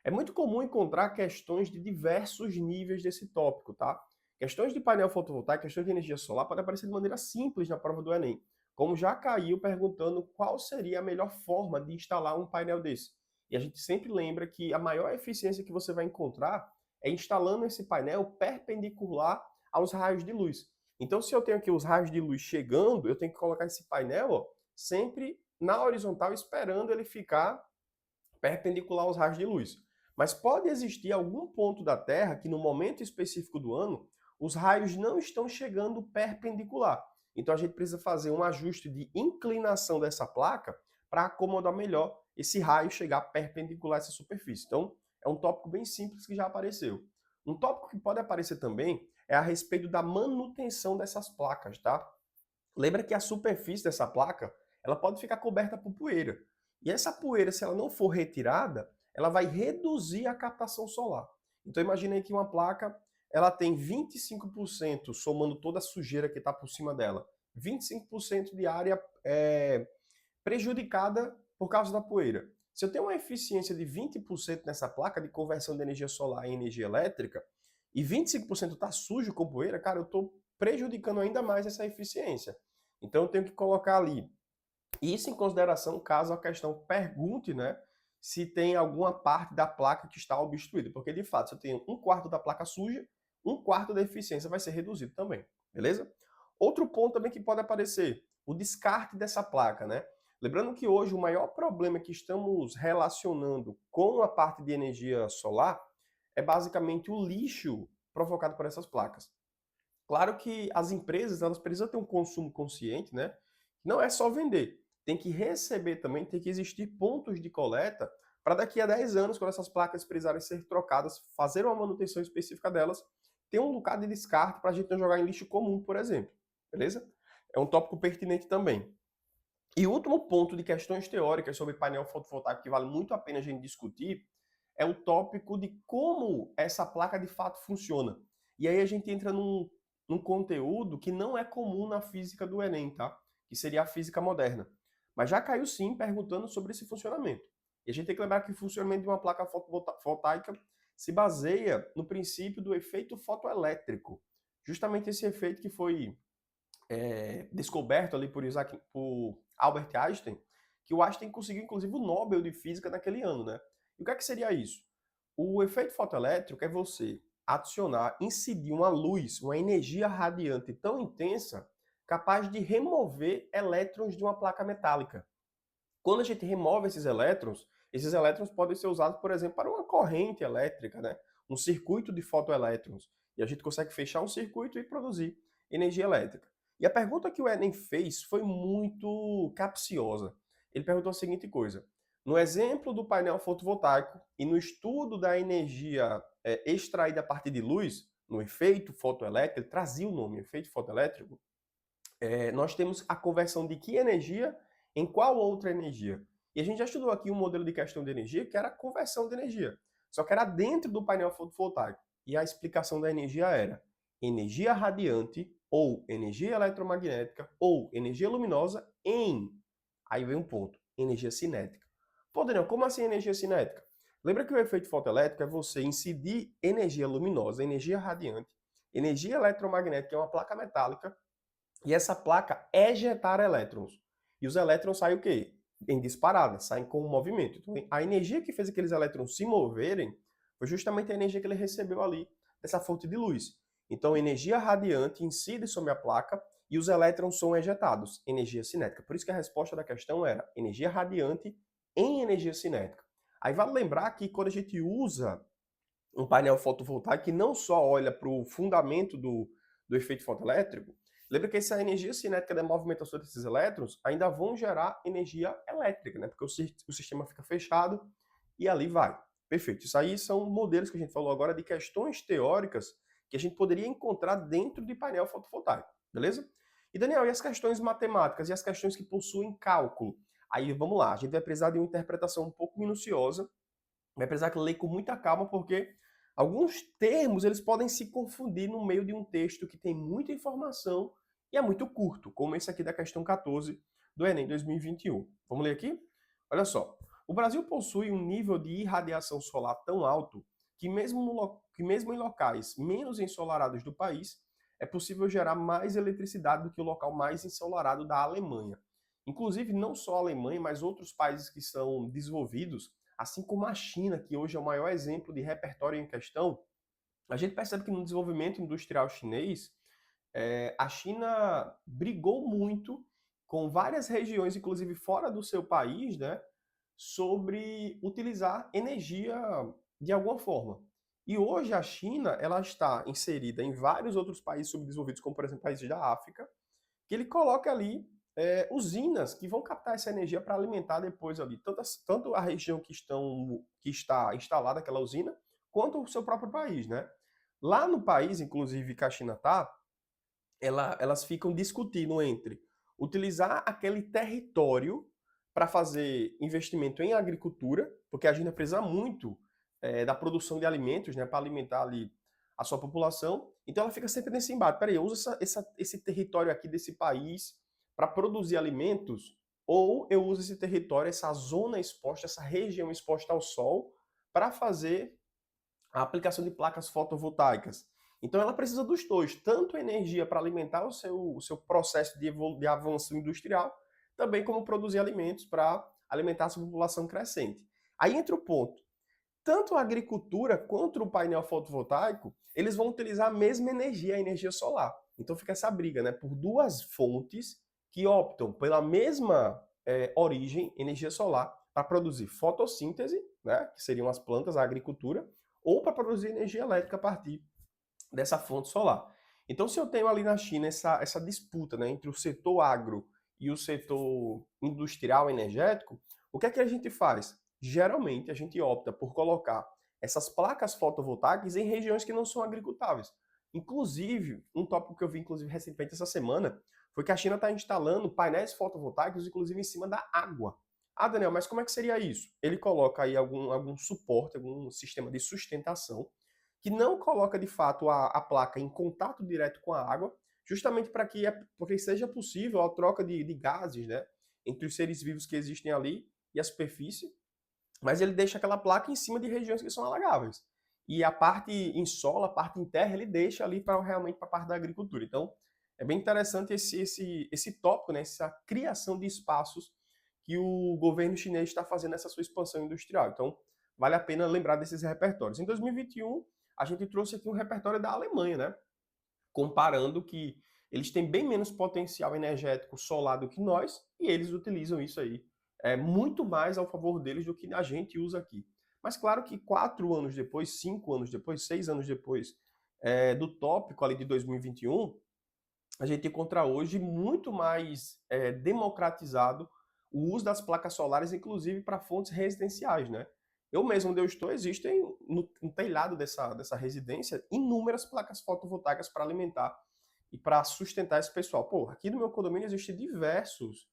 É muito comum encontrar questões de diversos níveis desse tópico, tá? Questões de painel fotovoltaico, questões de energia solar podem aparecer de maneira simples na prova do Enem, como já caiu perguntando qual seria a melhor forma de instalar um painel desse. E a gente sempre lembra que a maior eficiência que você vai encontrar é instalando esse painel perpendicular aos raios de luz. Então, se eu tenho aqui os raios de luz chegando, eu tenho que colocar esse painel, ó, sempre na horizontal, esperando ele ficar perpendicular aos raios de luz. Mas pode existir algum ponto da Terra que, no momento específico do ano, os raios não estão chegando perpendicular. Então a gente precisa fazer um ajuste de inclinação dessa placa para acomodar melhor esse raio chegar perpendicular a essa superfície. Então é um tópico bem simples que já apareceu. Um tópico que pode aparecer também é a respeito da manutenção dessas placas, tá? Lembra que a superfície dessa placa, ela pode ficar coberta por poeira. E essa poeira, se ela não for retirada, ela vai reduzir a captação solar. Então imagine aí que uma placa, ela tem 25%, somando toda a sujeira que está por cima dela, 25% de área prejudicada por causa da poeira. Se eu tenho uma eficiência de 20% nessa placa de conversão de energia solar em energia elétrica, e 25% está sujo com poeira, cara, eu estou prejudicando ainda mais essa eficiência. Então eu tenho que colocar ali isso em consideração caso a questão pergunte, né, se tem alguma parte da placa que está obstruída, porque de fato, se eu tenho um quarto da placa suja, um quarto da eficiência vai ser reduzido também, beleza? Outro ponto também que pode aparecer, o descarte dessa placa, né? Lembrando que hoje o maior problema que estamos relacionando com a parte de energia solar é basicamente o lixo provocado por essas placas. Claro que as empresas, elas precisam ter um consumo consciente, né? Não é só vender, tem que receber também, tem que existir pontos de coleta para daqui a 10 anos, quando essas placas precisarem ser trocadas, fazer uma manutenção específica delas, ter um lugar de descarte para a gente não jogar em lixo comum, por exemplo. Beleza? É um tópico pertinente também. E o último ponto de questões teóricas sobre painel fotovoltaico que vale muito a pena a gente discutir é o tópico de como essa placa de fato funciona. E aí a gente entra num conteúdo que não é comum na física do Enem, tá? Que seria a física moderna. Mas já caiu sim perguntando sobre esse funcionamento. E a gente tem que lembrar que o funcionamento de uma placa fotovoltaica se baseia no princípio do efeito fotoelétrico. Justamente esse efeito que foi descoberto ali por Albert Einstein, que o Einstein conseguiu inclusive o Nobel de Física naquele ano, né? E o que é que seria isso? O efeito fotoelétrico é você adicionar, incidir uma luz, uma energia radiante tão intensa, capaz de remover elétrons de uma placa metálica. Quando a gente remove esses elétrons podem ser usados, por exemplo, para uma corrente elétrica, né? Um circuito de fotoelétrons. E a gente consegue fechar um circuito e produzir energia elétrica. E a pergunta que o Enem fez foi muito capciosa. Ele perguntou a seguinte coisa: no exemplo do painel fotovoltaico e no estudo da energia extraída a partir de luz, no efeito fotoelétrico, ele trazia o nome, efeito fotoelétrico, nós temos a conversão de que energia em qual outra energia. E a gente já estudou aqui um modelo de questão de energia que era a conversão de energia, só que era dentro do painel fotovoltaico. E a explicação da energia era energia radiante ou energia eletromagnética ou energia luminosa em, aí vem um ponto, energia cinética. Pô, Daniel, como assim energia cinética? Lembra que o efeito fotoelétrico é você incidir energia luminosa, energia radiante, energia eletromagnética, que é uma placa metálica, e essa placa ejetar elétrons. E os elétrons saem o quê? Em disparada, saem com o movimento. Então, a energia que fez aqueles elétrons se moverem foi justamente a energia que ele recebeu ali dessa fonte de luz. Então, energia radiante incide sobre a placa e os elétrons são ejetados, energia cinética. Por isso que a resposta da questão era energia radiante em energia cinética. Aí vale lembrar que quando a gente usa um painel fotovoltaico que não só olha para o fundamento do efeito fotoelétrico, lembra que essa energia cinética da movimentação desses elétrons ainda vão gerar energia elétrica, né? Porque o sistema fica fechado e ali vai. Perfeito. Isso aí são modelos que a gente falou agora de questões teóricas que a gente poderia encontrar dentro de painel fotovoltaico, beleza? E Daniel, e as questões matemáticas e as questões que possuem cálculo? Aí vamos lá, a gente vai precisar de uma interpretação um pouco minuciosa, vai precisar ler com muita calma, porque alguns termos eles podem se confundir no meio de um texto que tem muita informação e é muito curto, como esse aqui da questão 14 do Enem 2021. Vamos ler aqui? Olha só. O Brasil possui um nível de irradiação solar tão alto que mesmo em locais menos ensolarados do país, é possível gerar mais eletricidade do que o local mais ensolarado da Alemanha. Inclusive, não só a Alemanha, mas outros países que são desenvolvidos, assim como a China, que hoje é o maior exemplo de repertório em questão, a gente percebe que no desenvolvimento industrial chinês, a China brigou muito com várias regiões, inclusive fora do seu país, né, sobre utilizar energia de alguma forma. E hoje a China ela está inserida em vários outros países subdesenvolvidos, como por exemplo países da África, que ele coloca ali usinas que vão captar essa energia para alimentar depois ali tanto a região que está instalada aquela usina, quanto o seu próprio país, né? Lá no país, inclusive, que a China está, elas ficam discutindo entre utilizar aquele território para fazer investimento em agricultura, porque a China precisa muito da produção de alimentos, né, para alimentar ali a sua população. Então ela fica sempre nesse embate. Peraí, eu uso esse território aqui desse país para produzir alimentos, ou eu uso esse território, essa zona exposta, essa região exposta ao sol, para fazer a aplicação de placas fotovoltaicas. Então ela precisa dos dois, tanto energia para alimentar o seu processo de avanço industrial, também como produzir alimentos para alimentar a sua população crescente. Aí entra o ponto. Tanto a agricultura quanto o painel fotovoltaico, eles vão utilizar a mesma energia, a energia solar. Então fica essa briga, né, por duas fontes que optam pela mesma origem, energia solar, para produzir fotossíntese, né, que seriam as plantas, a agricultura, ou para produzir energia elétrica a partir dessa fonte solar. Então, se eu tenho ali na China essa disputa, né, entre o setor agro e o setor industrial energético, o que é que a gente faz? Geralmente, a gente opta por colocar essas placas fotovoltaicas em regiões que não são agricultáveis. Inclusive, um tópico que eu vi inclusive recentemente essa semana foi que a China está instalando painéis fotovoltaicos, inclusive em cima da água. Ah, Daniel, mas como é que seria isso? Ele coloca aí algum suporte, algum sistema de sustentação, que não coloca de fato a placa em contato direto com a água, justamente para porque seja possível a troca de gases, né, entre os seres vivos que existem ali e a superfície, mas ele deixa aquela placa em cima de regiões que são alagáveis. E a parte em solo, a parte em terra, ele deixa ali realmente para a parte da agricultura. Então, é bem interessante esse tópico, né, essa criação de espaços que o governo chinês está fazendo nessa sua expansão industrial. Então, vale a pena lembrar desses repertórios. Em 2021, a gente trouxe aqui um repertório da Alemanha, né? Comparando que eles têm bem menos potencial energético solar do que nós e eles utilizam isso aí muito mais ao favor deles do que a gente usa aqui. Mas claro que 4 anos depois, 5 anos depois, 6 anos depois do tópico ali de 2021, a gente encontra hoje muito mais democratizado o uso das placas solares, inclusive para fontes residenciais, né? Eu mesmo, onde eu estou, existem no telhado dessa residência inúmeras placas fotovoltaicas para alimentar e para sustentar esse pessoal. Pô, aqui no meu condomínio existem diversos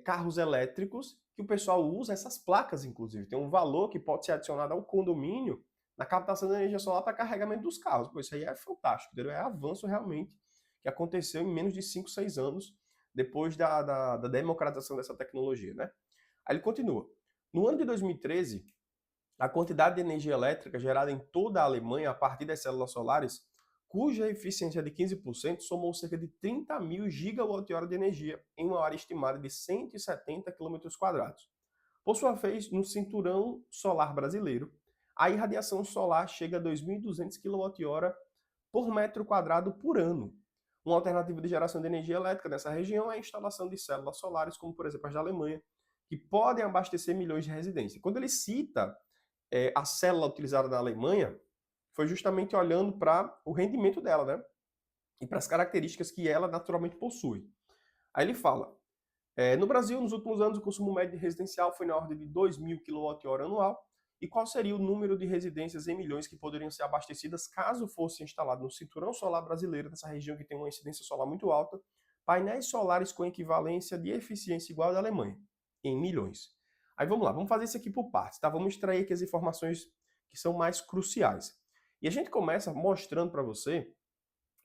carros elétricos que o pessoal usa essas placas, inclusive. Tem um valor que pode ser adicionado ao condomínio na captação da energia solar para carregamento dos carros. Pô, isso aí é fantástico, entendeu? É avanço realmente que aconteceu em menos de 5, 6 anos depois da democratização dessa tecnologia, né? Aí ele continua. No ano de 2013, a quantidade de energia elétrica gerada em toda a Alemanha a partir das células solares, cuja eficiência é de 15%, somou cerca de 30 mil gigawatt-hora de energia em uma área estimada de 170 km². Por sua vez, no cinturão solar brasileiro, a irradiação solar chega a 2.200 kWh por metro quadrado por ano. Uma alternativa de geração de energia elétrica nessa região é a instalação de células solares, como por exemplo as da Alemanha, que podem abastecer milhões de residências. Quando ele cita a célula utilizada na Alemanha, foi justamente olhando para o rendimento dela, né? E para as características que ela naturalmente possui. Aí ele fala, no Brasil, nos últimos anos, o consumo médio residencial foi na ordem de 2.000 kWh anual. E qual seria o número de residências em milhões que poderiam ser abastecidas caso fosse instalado no cinturão solar brasileiro, nessa região que tem uma incidência solar muito alta, painéis solares com equivalência de eficiência igual à da Alemanha, em milhões. Aí vamos lá, vamos fazer isso aqui por partes, tá? Vamos extrair aqui as informações que são mais cruciais. E a gente começa mostrando para você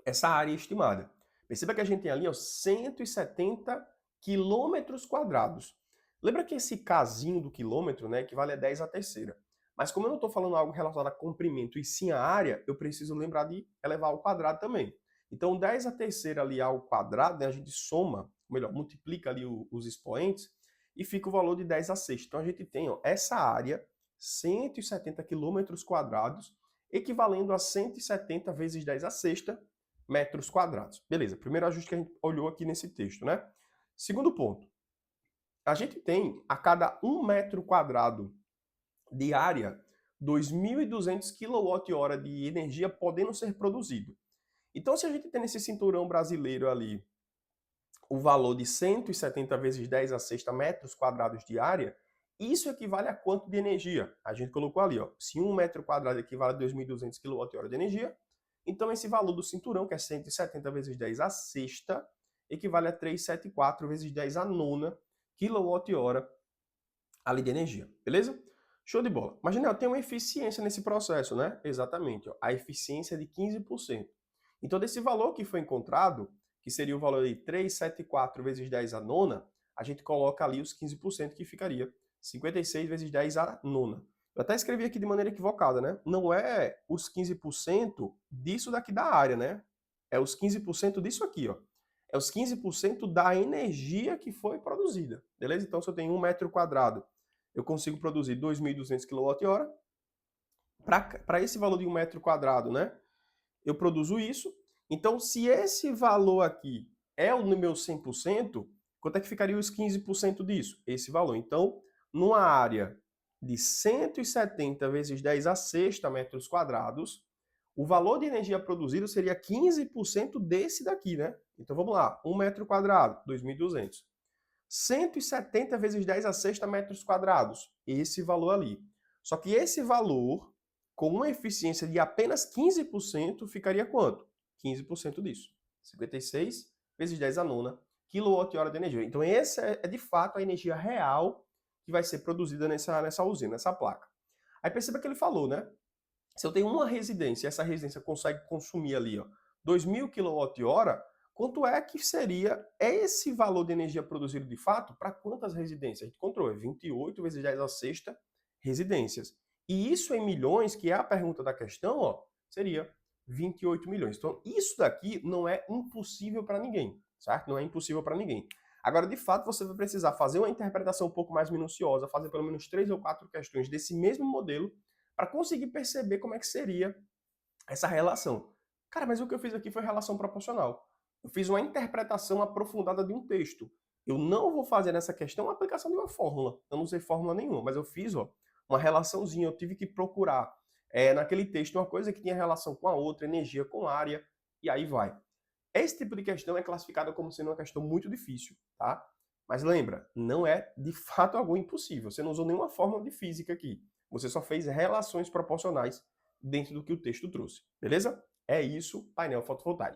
essa área estimada. Perceba que a gente tem ali 170 quilômetros quadrados. Lembra que esse casinho do quilômetro, né, equivale a 10 à terceira. Mas como eu não estou falando algo relacionado a comprimento e sim a área, eu preciso lembrar de elevar ao quadrado também. Então 10 à terceira ali ao quadrado, né, a gente soma, melhor, multiplica ali os expoentes e fica o valor de 10 à sexta. Então a gente tem ó, essa área, 170 quilômetros quadrados, equivalendo a 170 vezes 10 à sexta metros quadrados. Beleza, primeiro ajuste que a gente olhou aqui nesse texto, né? Segundo ponto, a gente tem a cada 1 metro quadrado de área, 2.200 kWh de energia podendo ser produzido. Então, se a gente tem nesse cinturão brasileiro ali o valor de 170 vezes 10 a sexta metros quadrados de área, isso equivale a quanto de energia? A gente colocou ali, ó, se 1 metro quadrado equivale a 2.200 kWh de energia, então esse valor do cinturão, que é 170 vezes 10 a sexta, equivale a 374 vezes 10 a nona kWh ali de energia, beleza? Show de bola. Mas, Janel, tem uma eficiência nesse processo, né? Exatamente, ó, a eficiência é de 15%. Então, desse valor que foi encontrado, que seria o valor de 374 vezes 10 a nona, a gente coloca ali os 15%, que ficaria 56 vezes 10 a nona. Eu até escrevi aqui de maneira equivocada, né? Não é os 15% disso daqui da área, né? É os 15% disso aqui, ó. É os 15% da energia que foi produzida, beleza? Então, se eu tenho 1 metro quadrado, eu consigo produzir 2.200 kWh. Para esse valor de 1 metro quadrado, né? Eu produzo isso. Então, se esse valor aqui é o meu 100%, quanto é que ficaria os 15% disso? Esse valor. Então, numa área de 170 vezes 10 a sexta metros quadrados, o valor de energia produzido seria 15% desse daqui, né? Então, vamos lá. 1 metro quadrado, 2.200. 170 vezes 10 a sexta metros quadrados. Esse valor ali. Só que esse valor, com uma eficiência de apenas 15%, ficaria quanto? 15% disso. 56 vezes 10 a nona kWh de energia. Então, essa é de fato a energia real que vai ser produzida nessa usina, nessa placa. Aí perceba que ele falou, né? Se eu tenho uma residência e essa residência consegue consumir ali, ó, 2.000 kWh, quanto é que seria esse valor de energia produzido de fato para quantas residências? A gente encontrou, é 28 vezes 10 a sexta residências. E isso em milhões, que é a pergunta da questão, ó, seria 28 milhões. Então, isso daqui não é impossível para ninguém, certo? Não é impossível para ninguém. Agora, de fato, você vai precisar fazer uma interpretação um pouco mais minuciosa, fazer pelo menos 3 ou 4 questões desse mesmo modelo para conseguir perceber como é que seria essa relação. Cara, mas o que eu fiz aqui foi relação proporcional. Eu fiz uma interpretação aprofundada de um texto. Eu não vou fazer nessa questão a aplicação de uma fórmula. Eu não sei fórmula nenhuma, mas eu fiz uma relaçãozinha. Eu tive que procurar naquele texto uma coisa que tinha relação com a outra, energia com área, e aí vai. Esse tipo de questão é classificada como sendo uma questão muito difícil, tá? Mas lembra, não é de fato algo impossível. Você não usou nenhuma fórmula de física aqui. Você só fez relações proporcionais dentro do que o texto trouxe, beleza? É isso, painel fotovoltaico.